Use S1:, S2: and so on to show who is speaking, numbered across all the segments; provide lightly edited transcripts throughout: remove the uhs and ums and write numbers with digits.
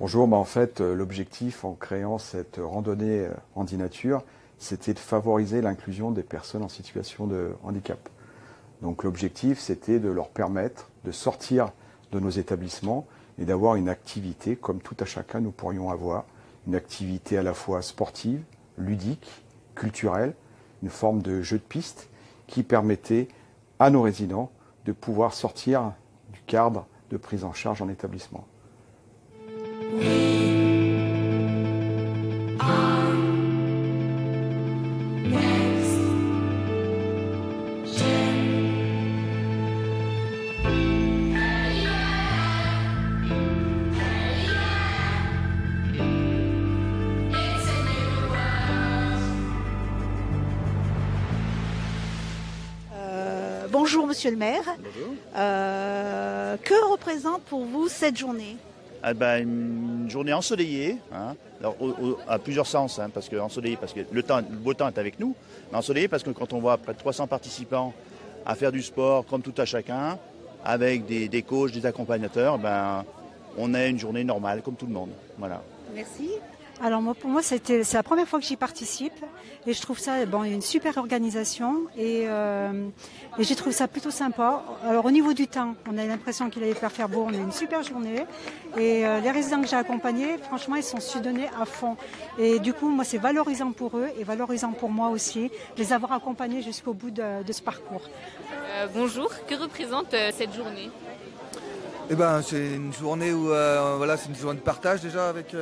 S1: Bonjour, en fait, l'objectif en créant cette randonnée Handi-Nature, c'était de favoriser l'inclusion des personnes en situation de handicap. Donc l'objectif, c'était de leur permettre de sortir de nos établissements et d'avoir une activité comme tout à chacun nous pourrions avoir, une activité à la fois sportive, ludique, culturelle, une forme de jeu de piste qui permettait à nos résidents de pouvoir sortir du cadre de prise en charge en établissement.
S2: Bonjour Monsieur le maire.
S3: Bonjour.
S2: Que représente pour vous cette journée?
S3: Une journée ensoleillée, hein. Alors, à plusieurs sens, hein, parce que ensoleillée parce que le beau temps est avec nous, mais ensoleillée parce que quand on voit près de 300 participants à faire du sport comme tout à chacun, avec des coachs, des accompagnateurs, on a une journée normale comme tout le monde. Voilà.
S2: Merci.
S4: Alors pour moi c'est la première fois que j'y participe et je trouve ça une super organisation et j'ai trouvé ça plutôt sympa. Alors au niveau du temps, on a l'impression qu'il allait faire beau, on a une super journée et les résidents que j'ai accompagnés, franchement ils sont su donner à fond et du coup moi c'est valorisant pour eux et valorisant pour moi aussi de les avoir accompagnés jusqu'au bout de ce parcours.
S5: Bonjour, que représente cette journée ?
S6: C'est une journée où c'est une journée de partage déjà avec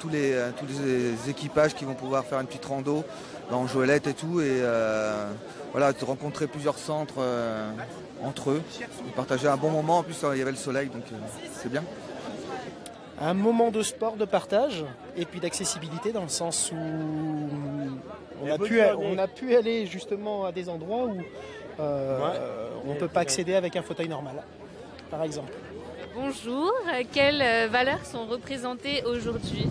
S6: tous les équipages qui vont pouvoir faire une petite rando dans Joëlette et tout et de rencontrer plusieurs centres entre eux et partager un bon moment. En plus il y avait le soleil donc c'est bien.
S7: Un moment de sport, de partage et puis d'accessibilité dans le sens où on a pu aller justement à des endroits où on ne peut pas accéder avec un fauteuil normal. Par exemple.
S5: Bonjour, quelles valeurs sont représentées aujourd'hui?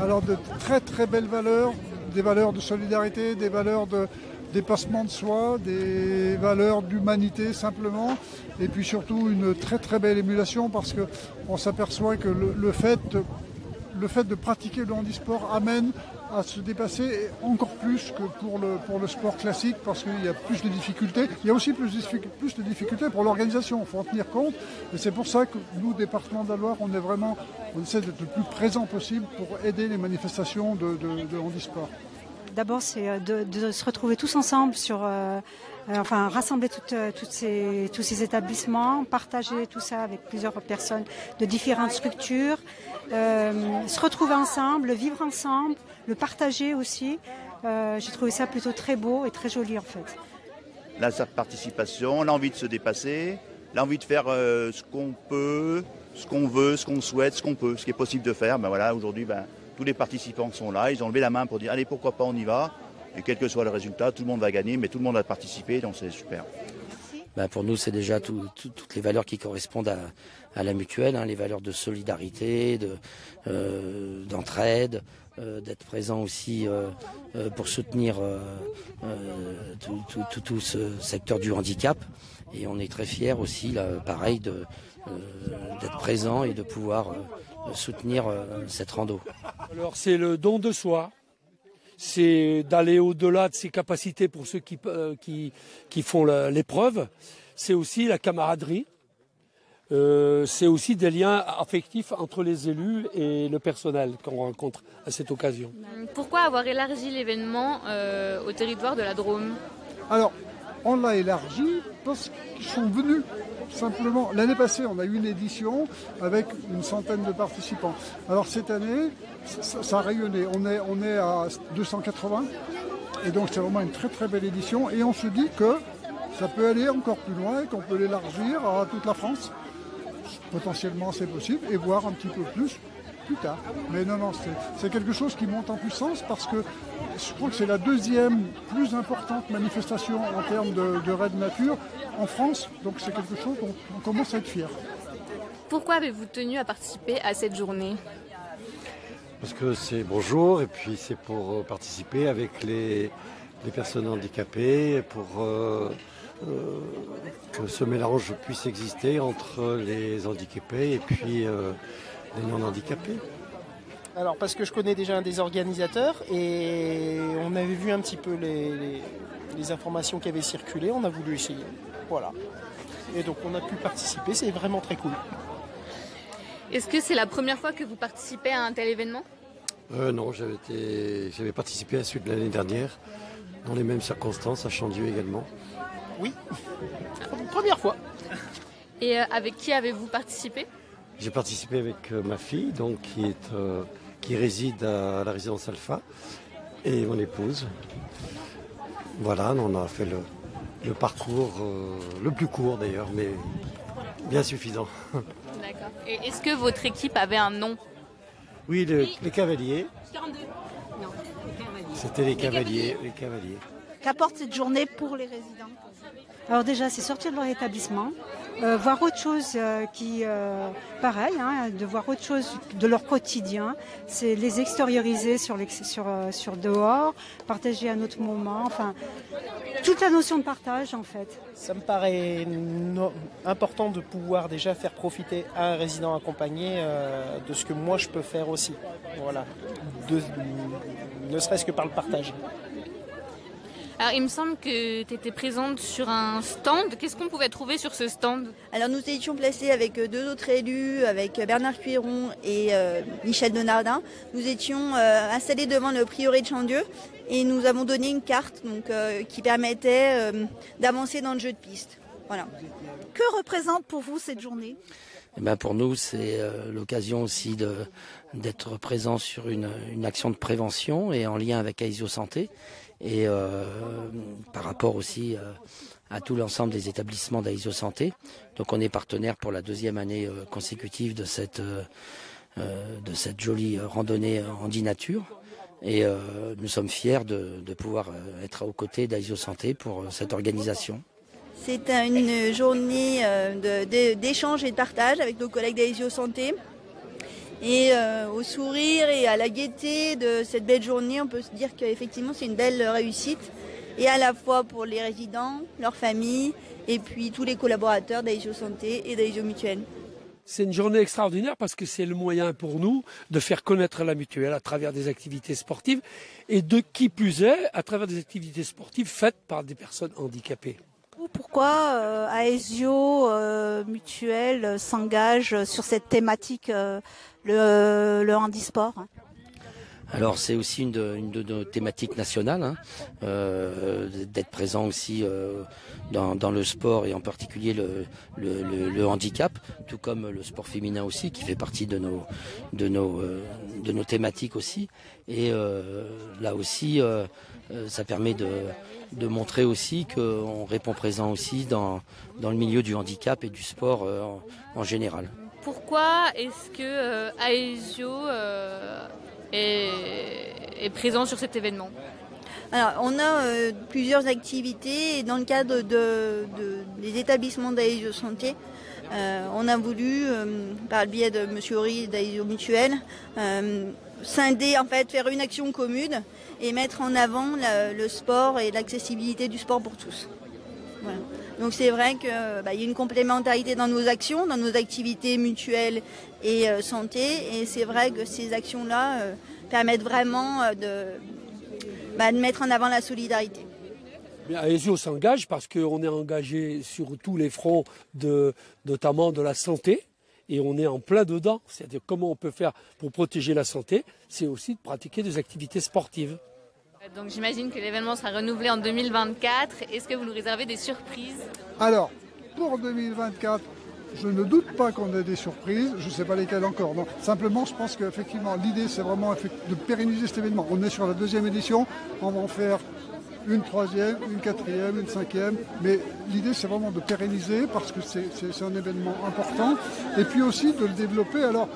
S8: Alors de très très belles valeurs, des valeurs de solidarité, des valeurs de dépassement de soi, des valeurs d'humanité simplement, et puis surtout une très très belle émulation parce qu'on s'aperçoit que le fait de pratiquer le handisport amène à se dépasser encore plus que pour le sport classique parce qu'il y a plus de difficultés. Il y a aussi plus de difficultés pour l'organisation, il faut en tenir compte. Et c'est pour ça que nous, département de la Loire, on essaie d'être le plus présent possible pour aider les manifestations de handisport.
S4: D'abord, c'est de se retrouver tous ensemble rassembler tous ces établissements, partager tout ça avec plusieurs personnes de différentes structures, se retrouver ensemble, vivre ensemble, le partager aussi. J'ai trouvé ça plutôt très beau et très joli en fait.
S3: La participation, l'envie de se dépasser, l'envie de faire ce qu'on peut, ce qu'on veut, ce qu'on souhaite, ce qu'on peut, ce qui est possible de faire. Aujourd'hui, tous les participants sont là, ils ont levé la main pour dire allez pourquoi pas on y va. Et quel que soit le résultat, tout le monde va gagner, mais tout le monde va participer, donc c'est super.
S9: Pour nous, c'est déjà toutes les valeurs qui correspondent à la mutuelle, hein, les valeurs de solidarité, d'entraide, d'être présent aussi pour soutenir tout ce secteur du handicap. Et on est très fiers aussi, là, pareil, d'être présent et de pouvoir soutenir cette rando.
S10: Alors c'est le don de soi. C'est d'aller au-delà de ses capacités pour ceux qui font l'épreuve. C'est aussi la camaraderie. C'est aussi des liens affectifs entre les élus et le personnel qu'on rencontre à cette occasion.
S5: Pourquoi avoir élargi l'événement au territoire de la Drôme?
S8: Alors, on l'a élargi parce qu'ils sont venus. Simplement, l'année passée, on a eu une édition avec une centaine de participants. Alors cette année, ça a rayonné. On est à 280 et donc c'est vraiment une très très belle édition. Et on se dit que ça peut aller encore plus loin, qu'on peut l'élargir à toute la France. Potentiellement, c'est possible et voir un petit peu plus tard. Mais non, c'est quelque chose qui monte en puissance parce que je crois que c'est la deuxième plus importante manifestation en termes de raid nature en France. Donc c'est quelque chose dont on commence à être fier.
S5: Pourquoi avez-vous tenu à participer à cette journée?
S11: Parce que c'est bonjour et puis c'est pour participer avec les personnes handicapées, pour que ce mélange puisse exister entre les handicapés et puis les non-handicapés.
S7: Alors parce que je connais déjà un des organisateurs et on avait vu un petit peu les informations qui avaient circulé, on a voulu essayer. Voilà. Et donc on a pu participer, c'est vraiment très cool.
S5: Est-ce que c'est la première fois que vous participez à un tel événement ?
S11: Non, j'avais participé à celui de l'année dernière, dans les mêmes circonstances, à Chandieu également.
S7: Oui, première fois.
S5: Et avec qui avez-vous participé ?
S11: J'ai participé avec ma fille, donc qui réside à la résidence Alpha, et mon épouse. Voilà, on a fait le parcours, le plus court d'ailleurs, mais bien suffisant.
S5: D'accord. Et est-ce que votre équipe avait un nom ?
S11: Oui, les cavaliers.
S4: 42. Non, les cavaliers.
S11: C'était les cavaliers.
S2: Qu'apporte cette journée pour les résidents ?
S4: Alors déjà, c'est sortir de leur établissement, voir autre chose pareil, de voir autre chose de leur quotidien, c'est les extérioriser sur dehors, partager un autre moment, enfin, toute la notion de partage en fait.
S7: Ça me paraît important de pouvoir déjà faire profiter un résident accompagné de ce que moi je peux faire aussi. Voilà, ne serait-ce que par le partage.
S5: Alors, il me semble que tu étais présente sur un stand. Qu'est-ce qu'on pouvait trouver sur ce stand ?
S12: Alors, nous étions placés avec deux autres élus, avec Bernard Cuiron et Michel Donardin. Nous étions installés devant le prieuré de Chandieu et nous avons donné une carte qui permettait d'avancer dans le jeu de piste. Voilà.
S2: Que représente pour vous cette journée ?
S9: Pour nous, c'est l'occasion aussi d'être présent sur une action de prévention et en lien avec Aesio Santé. Et par rapport aussi à tout l'ensemble des établissements d'Aesio Santé. Donc on est partenaire pour la 2e année consécutive de cette jolie randonnée Handi-Nature. Et nous sommes fiers de pouvoir être aux côtés d'Aesio Santé pour cette organisation.
S12: C'est une journée d'échange et de partage avec nos collègues d'Aesio Santé. Et au sourire et à la gaieté de cette belle journée, on peut se dire qu'effectivement c'est une belle réussite. Et à la fois pour les résidents, leurs familles et puis tous les collaborateurs d'Aesio Santé et d'Aesio Mutuelle.
S10: C'est une journée extraordinaire parce que c'est le moyen pour nous de faire connaître la mutuelle à travers des activités sportives et de qui plus est à travers des activités sportives faites par des personnes handicapées.
S2: Pourquoi Aesio Mutuelle s'engage sur cette thématique, le handisport ?
S9: Alors c'est aussi une de nos thématiques nationales, d'être présent aussi dans le sport et en particulier le handicap, tout comme le sport féminin aussi qui fait partie de nos thématiques aussi. Et là aussi, ça permet de montrer aussi qu'on répond présent aussi dans le milieu du handicap et du sport en général.
S5: Pourquoi est-ce que Aesio est présent sur cet événement ?
S12: Alors, on a plusieurs activités et dans le cadre des établissements d'Aesio Santé, on a voulu, par le biais de M. Horry d'Aesio Mutuelle, scinder, en fait, faire une action commune et mettre en avant le sport et l'accessibilité du sport pour tous. Voilà. Donc c'est vrai qu'il y a une complémentarité dans nos actions, dans nos activités mutuelles et santé. Et c'est vrai que ces actions-là permettent vraiment de mettre en avant la solidarité.
S10: Aesio s'engage parce qu'on est engagé sur tous les fronts, notamment de la santé. Et on est en plein dedans. C'est-à-dire comment on peut faire pour protéger la santé, c'est aussi de pratiquer des activités sportives.
S5: Donc j'imagine que l'événement sera renouvelé en 2024. Est-ce que vous nous réservez des surprises ?
S8: Alors, pour 2024, je ne doute pas qu'on ait des surprises. Je ne sais pas lesquelles encore. Non. Simplement, je pense qu'effectivement, l'idée, c'est vraiment de pérenniser cet événement. On est sur la 2e édition. On va en faire une 3e, une 4e, une 5e. Mais l'idée, c'est vraiment de pérenniser parce que c'est un événement important. Et puis aussi de le développer. Alors,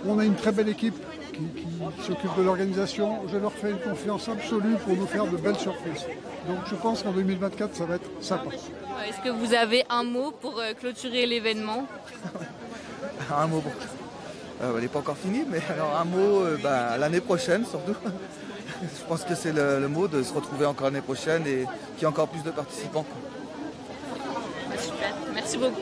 S8: on a une très belle équipe qui s'occupe de l'organisation. Je leur fais une confiance absolue pour nous faire de belles surprises. Donc je pense qu'en 2024, ça va être sympa.
S5: Est-ce que vous avez un mot pour clôturer l'événement ?
S6: Un mot, elle n'est pas encore finie, mais alors un mot l'année prochaine surtout. Je pense que c'est le mot de se retrouver encore l'année prochaine et qu'il y ait encore plus de participants.
S5: Super, merci beaucoup.